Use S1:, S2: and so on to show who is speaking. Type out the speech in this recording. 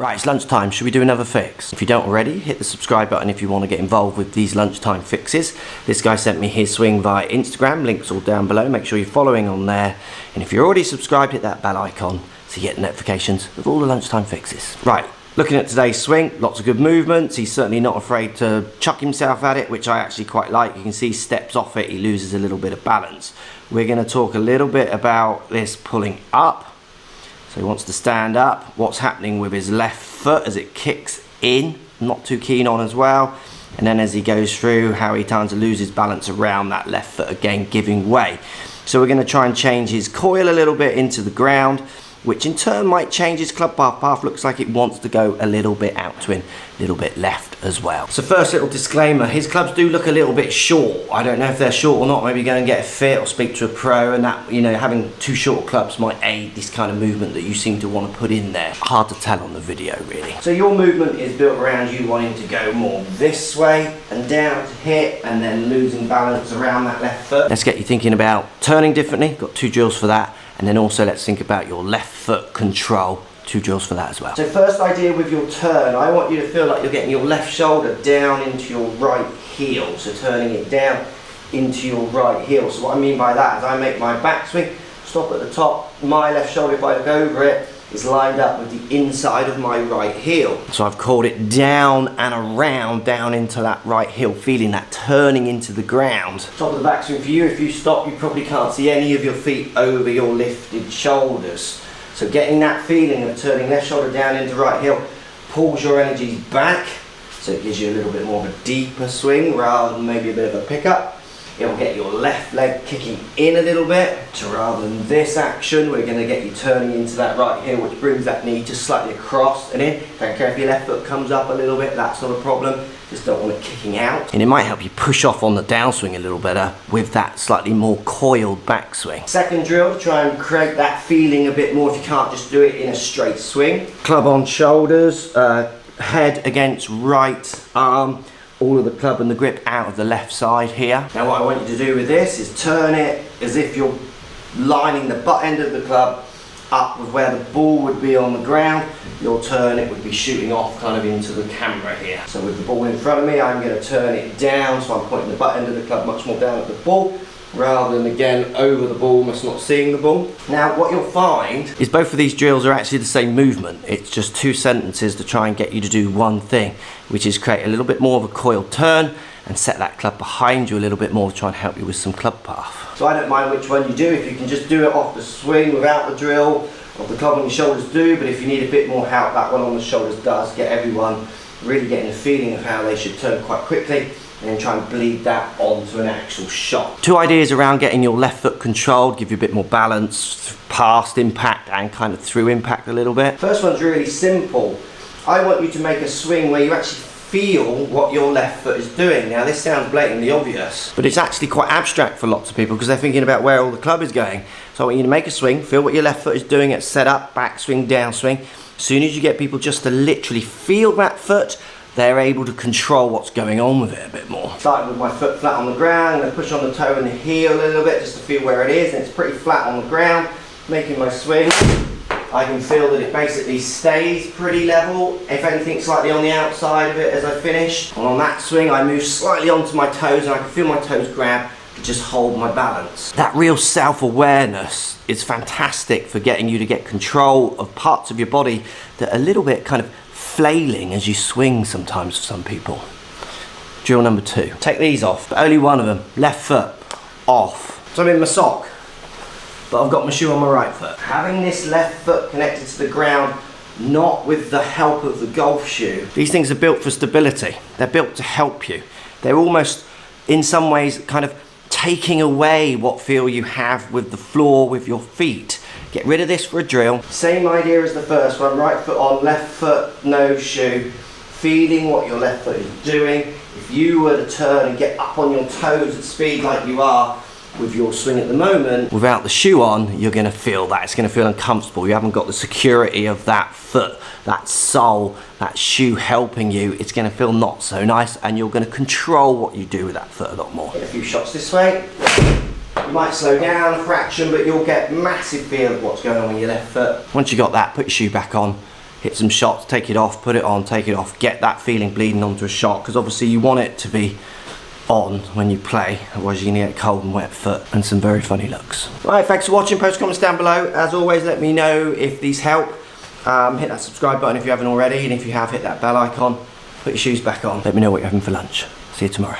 S1: Right, it's lunchtime. Should we do another fix? If you don't already, hit the subscribe button if you want to get involved with these lunchtime fixes. This guy sent me his swing via Instagram. Links all down below. Make sure you're following on there. And if you're already subscribed, hit that bell icon so you get notifications of all the lunchtime fixes. Right, looking at today's swing, lots of good movements. He's certainly not afraid to chuck himself at it, which I actually quite like. You can see he steps off it, he loses a little bit of balance. We're going to talk a little bit about this pulling up. So he wants to stand up. What's happening with his left foot as it kicks in, not too keen on as well. And then as he goes through, how he tends to lose his balance around that left foot again, giving way. So we're going to try and change his coil a little bit into the ground, which in turn might change his club path. Looks like it wants to go a little bit out to him, a little bit left as well. So first little disclaimer, his clubs do look a little bit short. I don't know if they're short or not. Maybe go and get a fit or speak to a pro, and that, you know, having too short clubs might aid this kind of movement that you seem to want to put in there. Hard to tell on the video really. So your movement is built around you wanting to go more this way and down to hit, and then losing balance around that left foot. Let's get you thinking about turning differently. Got 2 drills for that. And then also let's think about your left foot control. 2 drills for that as well. So first idea with your turn, I want you to feel like you're getting your left shoulder down into your right heel. So turning it down into your right heel. So what I mean by that is I make my backswing, stop at the top, my left shoulder, if I look over it, is lined up with the inside of my right heel. So I've called it down and around, down into that right heel, feeling that turning into the ground. Top of the backswing for you, if you stop, you probably can't see any of your feet over your lifted shoulders. So getting that feeling of turning left shoulder down into right heel pulls your energies back, so it gives you a little bit more of a deeper swing rather than maybe a bit of a pickup. It'll get your left leg kicking in a little bit. So rather than this action, we're going to get you turning into that right heel, which brings that knee just slightly across and in. Don't care if your left foot comes up a little bit, that's not a problem. Just don't want it kicking out. And it might help you push off on the downswing a little better with that slightly more coiled backswing. Second drill, try and create that feeling a bit more if you can't just do it in a straight swing. Club on shoulders, head against right arm. All of the club and the grip out of the left side here. Now what I want you to do with this is turn it as if you're lining the butt end of the club up with where the ball would be on the ground. Your turn, it would be shooting off kind of into the camera here. So with the ball in front of me, I'm going to turn it down, so I'm pointing the butt end of the club much more down at the ball, rather than again over the ball, almost not seeing the ball. Now what you'll find is both of these drills are actually the same movement. It's just 2 sentences to try and get you to do one thing, which is create a little bit more of a coiled turn and set that club behind you a little bit more to try and help you with some club path. So I don't mind which one you do. If you can just do it off the swing without the drill, of the club on your shoulders do, but if you need a bit more help, that one on the shoulders does. Get everyone really getting a feeling of how they should turn quite quickly, and then try and bleed that onto an actual shot. 2 ideas around getting your left foot controlled, give you a bit more balance past impact and kind of through impact a little bit. First one's really simple. I want you to make a swing where you actually feel what your left foot is doing. Now this sounds blatantly obvious, but it's actually quite abstract for lots of people because they're thinking about where all the club is going. So I want you to make a swing, feel what your left foot is doing at setup, backswing, downswing. As soon as you get people just to literally feel that foot, they're able to control what's going on with it a bit more. Starting with my foot flat on the ground, I'm going to push on the toe and the heel a little bit just to feel where it is, and it's pretty flat on the ground. Making my swing, I can feel that it basically stays pretty level, if anything slightly on the outside of it as I finish. And on that swing I move slightly onto my toes and I can feel my toes grab to just hold my balance. That real self-awareness is fantastic for getting you to get control of parts of your body that are a little bit kind of flailing as you swing sometimes for some people. Drill number 2. Take these off, but only one of them. Left foot off. So I'm in my sock, but I've got my shoe on my right foot. Having this left foot connected to the ground, not with the help of the golf shoe. These things are built for stability. They're built to help you. They're almost, in some ways, kind of taking away what feel you have with the floor with your feet. Get rid of this for a drill. Same idea as the first one, right foot on, left foot, no shoe. Feeling what your left foot is doing. If you were to turn and get up on your toes at speed like you are with your swing at the moment, without the shoe on, you're going to feel that. It's going to feel uncomfortable. You haven't got the security of that foot, that sole, that shoe helping you. It's going to feel not so nice, and you're going to control what you do with that foot a lot more. Get a few shots this way. You might slow down a fraction, but you'll get massive feel of what's going on with your left foot. Once you got that, put your shoe back on. hit some shots, take it off, put it on, take it off, get that feeling bleeding onto a shot, because obviously you want it to be on when you play, otherwise you're gonna get cold and wet foot and some very funny looks. Right, thanks for watching. Post comments down below. As always, let me know if these help. Hit that subscribe button if you haven't already, and if you have, hit that bell icon. Put your shoes back on. Let me know what you're having for lunch. See you tomorrow.